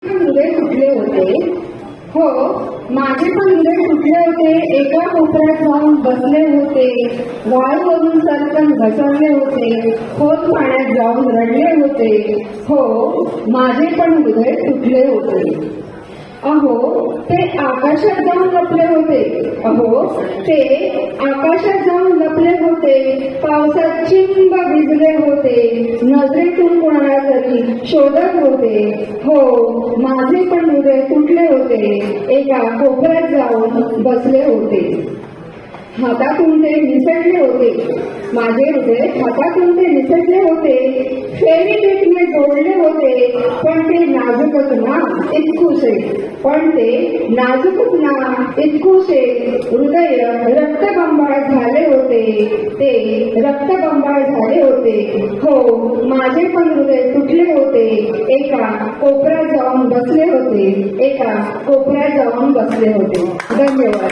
हृदय तुटले होते. हो, माझे पण हृदय तुटले होते. एका कोपऱ्यात जाऊन बसले होते. वाळूवरून सरकन घसरले होते. खोल पाण्यात जाऊन रडले होते. हो, माझे पण हृदय तुटले होते. अहो, ते आकाशात जाऊन लपले होते. अहो, ते आकाशात जाऊन लपले होते. पावसात चिंब भिजले होते. नजरेतून कोणाला तरी शोधत होते. हो, माझे पण हृदय तुटले होते. एका कोपऱ्यात जाऊन बसले होते. हातातून ते निसटले होते. माझे हृदय हातातून ते निसटले होते. फेरी टेपने जोडले होते. पण ते नाजूकच ना इतकुसे. पण ते नाजूकच ना इतकुसे. हृदय रक्तबंबाळ झाले होते. ते रक्तबंबाळ झाले होते. हो, माझे पण हृदय तुटले होते. एका कोपऱ्यात जाऊन बसले होते. एका कोपऱ्यात जाऊन बसले होते. धन्यवाद.